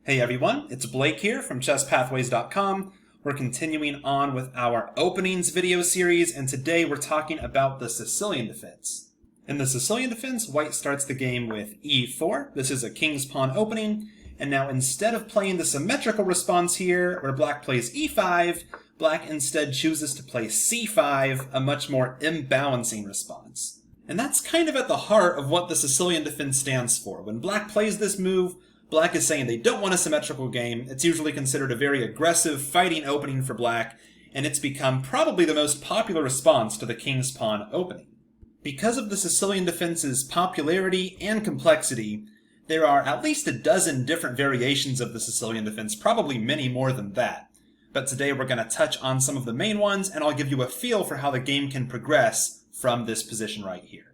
Hey everyone, it's Blake here from chesspathways.com. We're continuing on with our openings video series, and today we're talking about the Sicilian Defense. In the Sicilian Defense, white starts the game with e4. This is a king's pawn opening, and now instead of playing the symmetrical response here, where black plays e5, black instead chooses to play c5, a much more imbalancing response. And that's kind of at the heart of what the Sicilian Defense stands for. When black plays this move, black is saying they don't want a symmetrical game. It's usually considered a very aggressive, fighting opening for black, and it's become probably the most popular response to the king's pawn opening. Because of the Sicilian Defense's popularity and complexity, there are at least a dozen different variations of the Sicilian Defense, probably many more than that. But today we're going to touch on some of the main ones, and I'll give you a feel for how the game can progress from this position right here.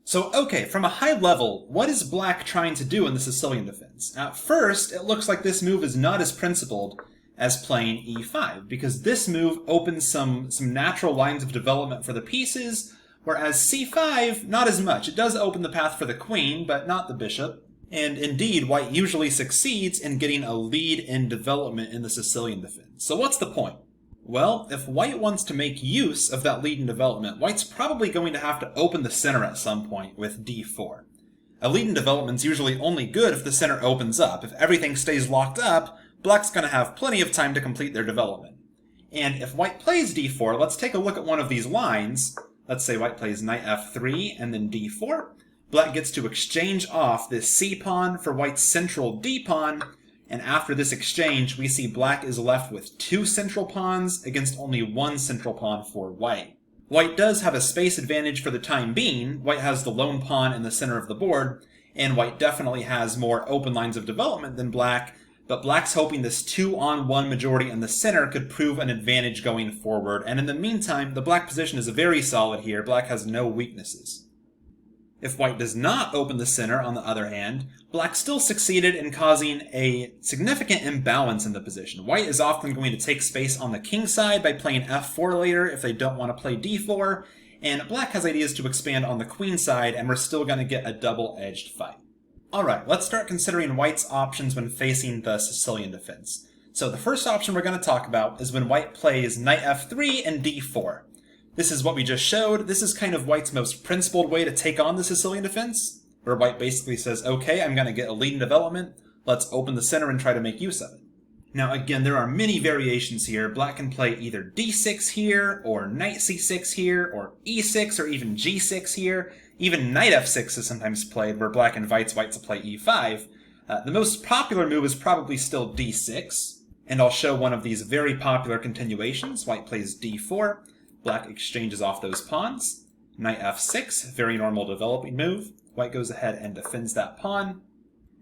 So, okay, from a high level, what is black trying to do in the Sicilian Defense? At first, it looks like this move is not as principled as playing e5, because this move opens some natural lines of development for the pieces, whereas c5, not as much. It does open the path for the queen, but not the bishop. And indeed, white usually succeeds in getting a lead in development in the Sicilian Defense. So what's the point? Well, if white wants to make use of that lead in development, white's probably going to have to open the center at some point with d4. A lead in development's usually only good if the center opens up. If everything stays locked up, black's going to have plenty of time to complete their development. And if white plays d4, let's take a look at one of these lines. Let's say white plays knight f3 and then d4. Black gets to exchange off this c-pawn for white's central d-pawn, and after this exchange, we see black is left with two central pawns against only one central pawn for white. White does have a space advantage for the time being. White has the lone pawn in the center of the board, and white definitely has more open lines of development than black, but black's hoping this 2-on-1 majority in the center could prove an advantage going forward, and in the meantime, the black position is very solid here. Black has no weaknesses. If white does not open the center, on the other hand, black still succeeded in causing a significant imbalance in the position. White is often going to take space on the king side by playing f4 later if they don't want to play d4, and black has ideas to expand on the queen side, and we're still going to get a double-edged fight. Alright, let's start considering white's options when facing the Sicilian Defense. So the first option we're going to talk about is when white plays knight f3 and d4. This is what we just showed. This is kind of white's most principled way to take on the Sicilian Defense, where white basically says, okay, I'm going to get a lead in development, let's open the center and try to make use of it. Now again, there are many variations here. Black can play either d6 here, or knight c6 here, or e6, or even g6 here. Even knight f6 is sometimes played, where black invites white to play e5. The most popular move is probably still d6, and I'll show one of these very popular continuations. White plays d4. Black exchanges off those pawns. Knight f6, very normal developing move. White goes ahead and defends that pawn.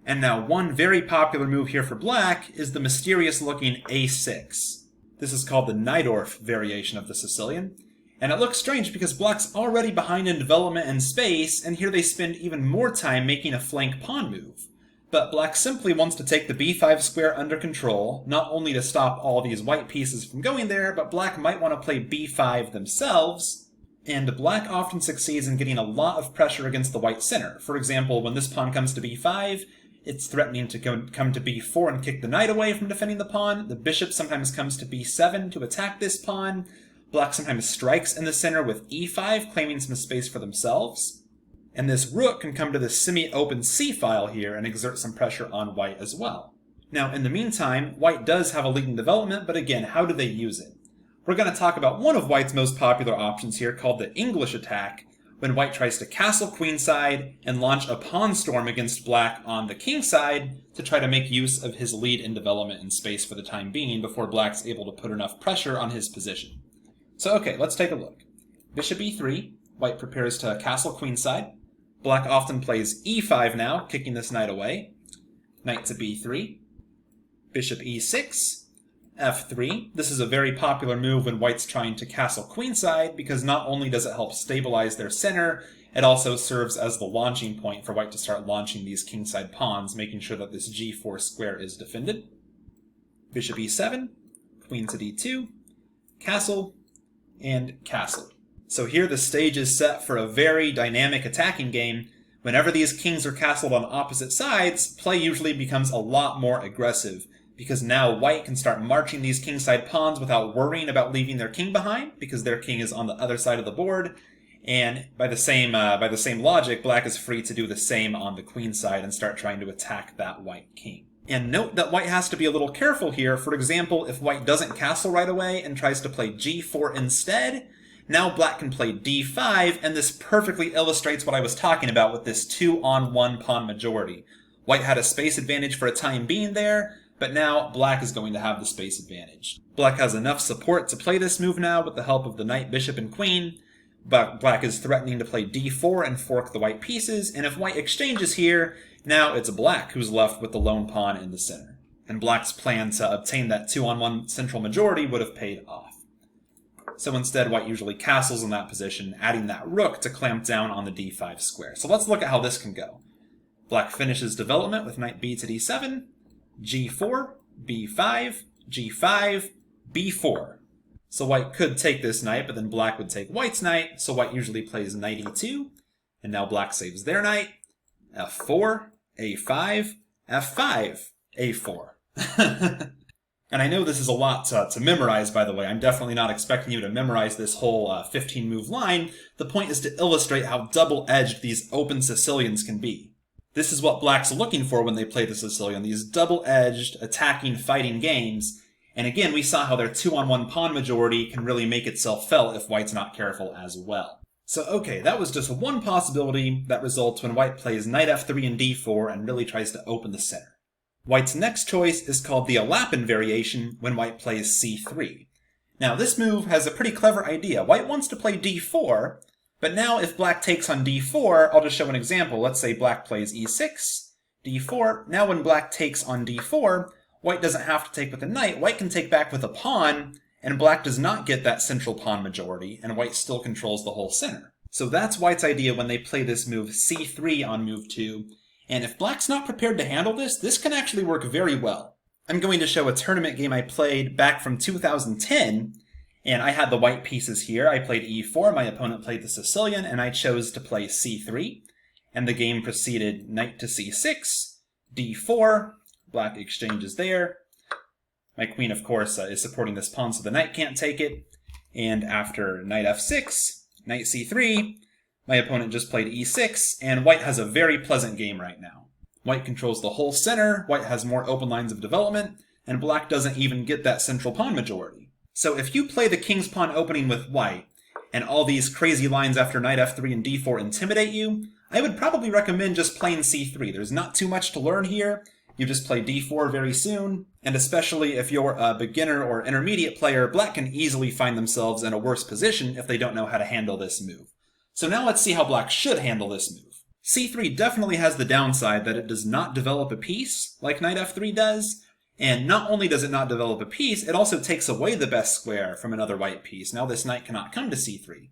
And now one very popular move here for black is the mysterious-looking a6. This is called the Najdorf variation of the Sicilian. And it looks strange because black's already behind in development and space, and here they spend even more time making a flank pawn move. But black simply wants to take the b5 square under control, not only to stop all these white pieces from going there, but black might want to play b5 themselves, and black often succeeds in getting a lot of pressure against the white center. For example, when this pawn comes to b5, it's threatening to come to b4 and kick the knight away from defending the pawn. The bishop sometimes comes to b7 to attack this pawn. Black sometimes strikes in the center with e5, claiming some space for themselves. And this rook can come to the semi-open c-file here and exert some pressure on white as well. Now, in the meantime, white does have a lead in development, but again, how do they use it? We're going to talk about one of white's most popular options here, called the English attack, when white tries to castle queenside and launch a pawn storm against black on the king side to try to make use of his lead in development in space for the time being before black's able to put enough pressure on his position. So okay, let's take a look. Bishop e3, white prepares to castle queenside. Black often plays e5 now, kicking this knight away. Knight to b3. Bishop e6. f3. This is a very popular move when white's trying to castle queenside, because not only does it help stabilize their center, it also serves as the launching point for white to start launching these kingside pawns, making sure that this g4 square is defended. Bishop e7. Queen to d2. Castle. And castle. So here the stage is set for a very dynamic attacking game, Whenever these kings are castled on opposite sides, play usually becomes a lot more aggressive, because now white can start marching these kingside pawns without worrying about leaving their king behind, because their king is on the other side of the board. And by the same logic, black is free to do the same on the queen side and start trying to attack that white king. And note that white has to be a little careful here. For example, if white doesn't castle right away and tries to play g4 instead, now black can play d5, and this perfectly illustrates what I was talking about with this 2-on-1 pawn majority. White had a space advantage for a time being there, but now black is going to have the space advantage. Black has enough support to play this move now with the help of the knight, bishop, and queen, but black is threatening to play d4 and fork the white pieces, and if white exchanges here, now it's black who's left with the lone pawn in the center. And black's plan to obtain that 2-on-1 central majority would have paid off. So instead, white usually castles in that position, adding that rook to clamp down on the d5 square. So let's look at how this can go. Black finishes development with knight b to d7, g4, b5, g5, b4. So white could take this knight, but then black would take white's knight, so white usually plays knight e2, and now black saves their knight, f4, a5, f5, a4. And I know this is a lot to memorize, by the way. I'm definitely not expecting you to memorize this whole 15-move line. The point is to illustrate how double-edged these open Sicilians can be. This is what black's looking for when they play the Sicilian, these double-edged, attacking, fighting games. And again, we saw how their 2-on-1 pawn majority can really make itself felt if white's not careful as well. So okay, that was just one possibility that results when white plays knight f3 and d4 and really tries to open the center. White's next choice is called the Elapid Variation when white plays c3. Now this move has a pretty clever idea. White wants to play d4, but now if black takes on d4, I'll just show an example. Let's say black plays e6, d4. Now when black takes on d4, white doesn't have to take with a knight. White can take back with a pawn, and black does not get that central pawn majority, and white still controls the whole center. So that's white's idea when they play this move c3 on move 2, and if black's not prepared to handle this, this can actually work very well. I'm going to show a tournament game I played back from 2010, and I had the white pieces here. I played e4, my opponent played the Sicilian, and I chose to play c3, and the game proceeded knight to c6, d4, black exchanges there. My queen, of course, is supporting this pawn, so the knight can't take it. And after knight f6, knight c3, my opponent just played e6, and white has a very pleasant game right now. White controls the whole center, white has more open lines of development, and black doesn't even get that central pawn majority. So if you play the king's pawn opening with white, and all these crazy lines after knight f3 and d4 intimidate you, I would probably recommend just playing c3. There's not too much to learn here. You just play d4 very soon, and especially if you're a beginner or intermediate player, black can easily find themselves in a worse position if they don't know how to handle this move. So now let's see how black should handle this move. c3 definitely has the downside that it does not develop a piece like knight f3 does, and not only does it not develop a piece, it also takes away the best square from another white piece. Now this knight cannot come to c3.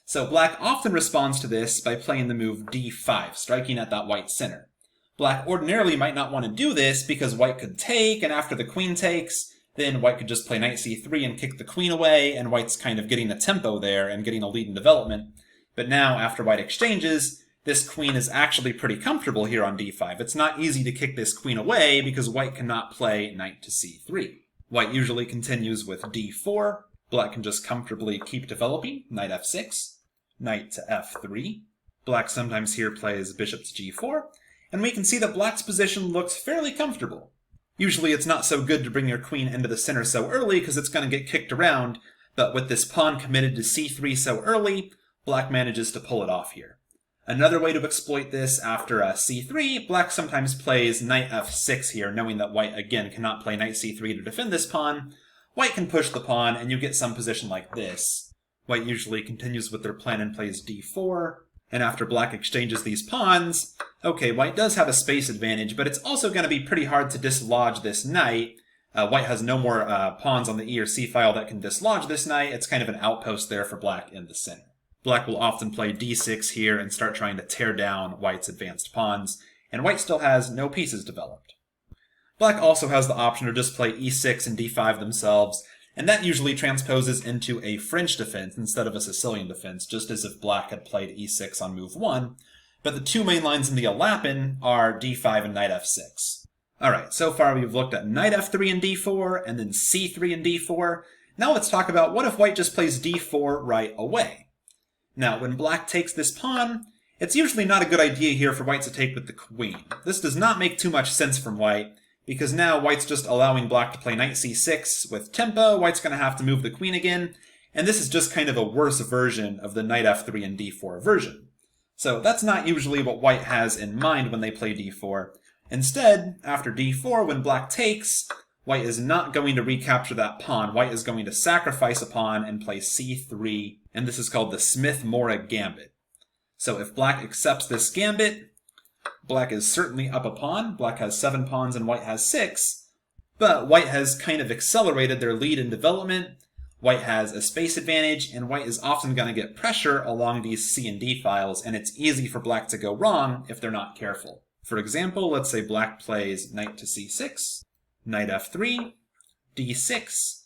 So black often responds to this by playing the move d5, striking at that white center. Black ordinarily might not want to do this because white could take, and after the queen takes, then white could just play knight c3 and kick the queen away, and white's kind of getting a tempo there and getting a lead in development. But now, after white exchanges, this queen is actually pretty comfortable here on d5. It's not easy to kick this queen away because white cannot play knight to c3. White usually continues with d4. Black can just comfortably keep developing, knight f6, knight to f3. Black sometimes here plays bishop to g4. And we can see that black's position looks fairly comfortable. Usually it's not so good to bring your queen into the center so early because it's going to get kicked around, but with this pawn committed to c3 so early, black manages to pull it off here. Another way to exploit this after c3, black sometimes plays knight f6 here, knowing that white again cannot play knight c3 to defend this pawn. White can push the pawn and you get some position like this. White usually continues with their plan and plays d4. And after black exchanges these pawns, okay, white does have a space advantage, but it's also going to be pretty hard to dislodge this knight. White has no more pawns on the e or c file that can dislodge this knight. It's kind of an outpost there for black in the center. Black will often play d6 here and start trying to tear down white's advanced pawns, and white still has no pieces developed. Black also has the option to just play e6 and d5 themselves, and that usually transposes into a French defense instead of a Sicilian defense, just as if black had played e6 on move 1. but the two main lines in the Elapid are d5 and knight f6. Alright, so far we've looked at knight f3 and d4, and then c3 and d4. Now let's talk about what if white just plays d4 right away. Now, when black takes this pawn, it's usually not a good idea here for white to take with the queen. This does not make too much sense from white, because now white's just allowing black to play knight c6 with tempo. White's going to have to move the queen again, and this is just kind of a worse version of the knight f3 and d4 version. So that's not usually what white has in mind when they play d4. Instead, after d4, when black takes, white is not going to recapture that pawn. White is going to sacrifice a pawn and play c3, and this is called the smith-morra gambit. So if black accepts this gambit, black is certainly up a pawn. Black has 7 pawns and white has 6, but white has kind of accelerated their lead in development. White has a space advantage, and white is often going to get pressure along these C and D files, and it's easy for black to go wrong if they're not careful. For example, let's say black plays knight to c6, knight f3, d6,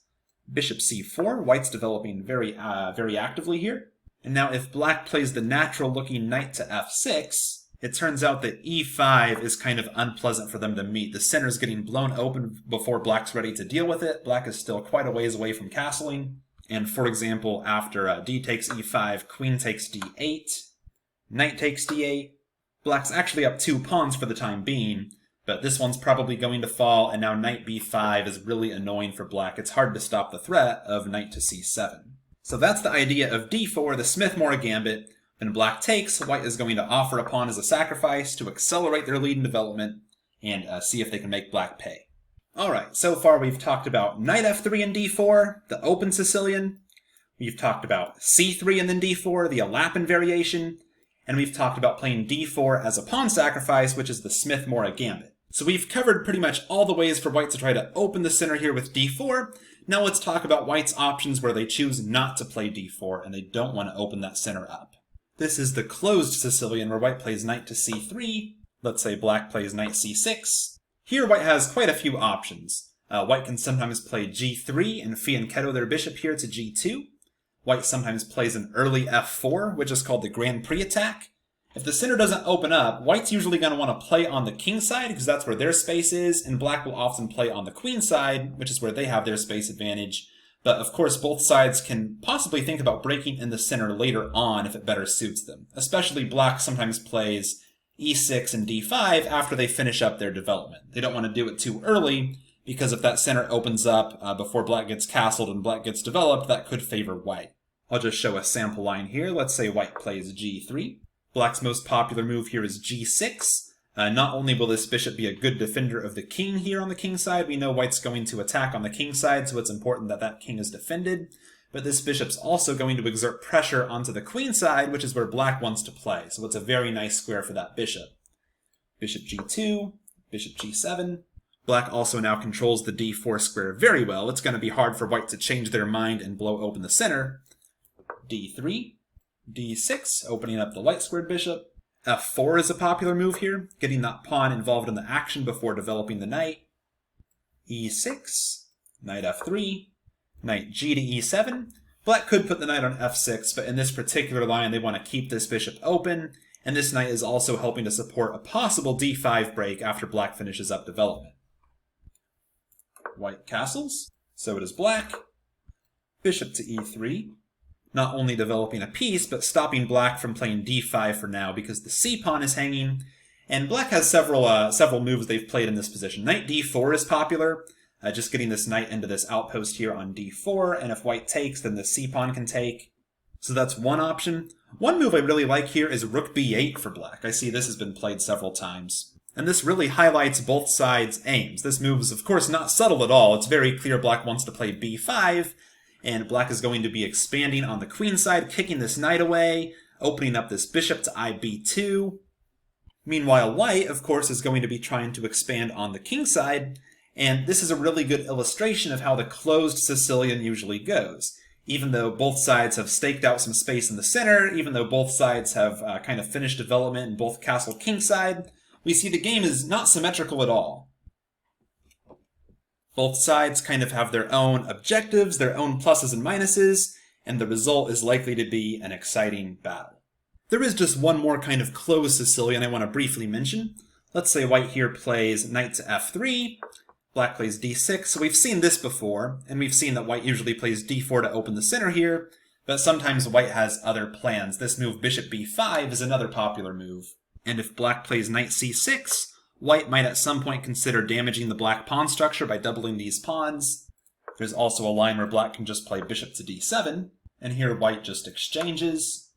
bishop c4. White's developing very actively here. And now if black plays the natural-looking knight to f6, it turns out that e5 is kind of unpleasant for them to meet. The center's getting blown open before black's ready to deal with it. Black is still quite a ways away from castling. And for example, after d takes e5, queen takes d8, knight takes d8. Black's actually up 2 pawns for the time being, but this one's probably going to fall, and now knight b5 is really annoying for black. It's hard to stop the threat of knight to c7. So that's the idea of d4, the smith-morra gambit. When black takes, white is going to offer a pawn as a sacrifice to accelerate their lead in development and see if they can make black pay. Alright, so far we've talked about knight f3 and d4, the open Sicilian. We've talked about c3 and then d4, the Elapid variation. And we've talked about playing d4 as a pawn sacrifice, which is the smith-morra gambit. So we've covered pretty much all the ways for white to try to open the center here with d4. Now let's talk about white's options where they choose not to play d4 and they don't want to open that center up. This is the closed Sicilian where white plays knight to c3. Let's say black plays knight c6. Here white has quite a few options. White can sometimes play g3 and fianchetto their bishop here to g2. White sometimes plays an early f4, which is called the Grand Prix attack. If the center doesn't open up, white's usually going to want to play on the king side because that's where their space is, and black will often play on the queen side, which is where they have their space advantage. But of course, both sides can possibly think about breaking in the center later on if it better suits them. Especially black sometimes plays e6 and d5 after they finish up their development. They don't want to do it too early, because if that center opens up before black gets castled and black gets developed, that could favor white. I'll just show a sample line here. Let's say white plays g3. Black's most popular move here is g6. Not only will this bishop be a good defender of the king here on the king side, we know white's going to attack on the king side, so it's important that that king is defended. But this bishop's also going to exert pressure onto the queen side, which is where black wants to play. So it's a very nice square for that bishop. Bishop g2, bishop g7. Black also now controls the d4 square very well. It's going to be hard for white to change their mind and blow open the center. d3, d6, opening up the light squared bishop. f4 is a popular move here, getting that pawn involved in the action before developing the knight. e6, knight f3, knight g to e7. Black could put the knight on f6, but in this particular line they want to keep this bishop open, and this knight is also helping to support a possible d5 break after black finishes up development. White castles, so does black. Bishop to e3. Not only developing a piece, but stopping black from playing d5 for now because the c-pawn is hanging. And black has several moves they've played in this position. Knight d4 is popular, just getting this knight into this outpost here on d4, and if white takes, then the c-pawn can take. So that's one option. One move I really like here is rook b8 for black. I see this has been played several times. And this really highlights both sides' aims. This move is, of course, not subtle at all. It's very clear black wants to play b5, and black is going to be expanding on the queen side, kicking this knight away, opening up this bishop to IB2. Meanwhile, white, of course, is going to be trying to expand on the king side, and this is a really good illustration of how the closed Sicilian usually goes. Even though both sides have staked out some space in the center, even though both sides have kind of finished development and both castle king side, we see the game is not symmetrical at all. Both sides kind of have their own objectives, their own pluses and minuses, and the result is likely to be an exciting battle. There is just one more kind of closed Sicilian I want to briefly mention. Let's say white here plays knight to f3, black plays d6. So we've seen this before, and we've seen that white usually plays d4 to open the center here, but sometimes white has other plans. This move bishop b5 is another popular move. And if black plays knight c6, white might at some point consider damaging the black pawn structure by doubling these pawns. There's also a line where black can just play bishop to d7, and here white just exchanges.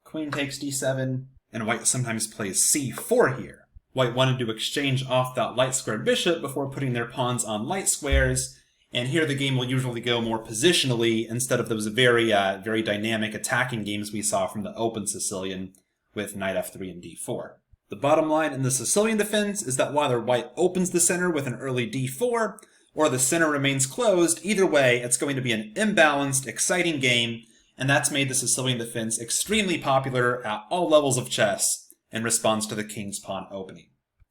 Queen takes d7, and white sometimes plays c4 here. White wanted to exchange off that light squared bishop before putting their pawns on light squares, and here the game will usually go more positionally instead of those very dynamic attacking games we saw from the open Sicilian with knight f3 and d4. The bottom line in the Sicilian defense is that whether white opens the center with an early d4 or the center remains closed, either way it's going to be an imbalanced, exciting game, and that's made the Sicilian defense extremely popular at all levels of chess in response to the king's pawn opening.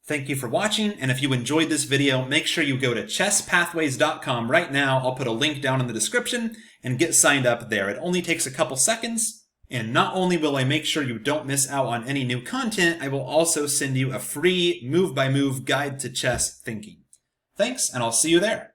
Thank you for watching, and if you enjoyed this video, make sure you go to chesspathways.com right now. I'll put a link down in the description and get signed up there. It only takes a couple seconds, and not only will I make sure you don't miss out on any new content, I will also send you a free move-by-move guide to chess thinking. Thanks, and I'll see you there.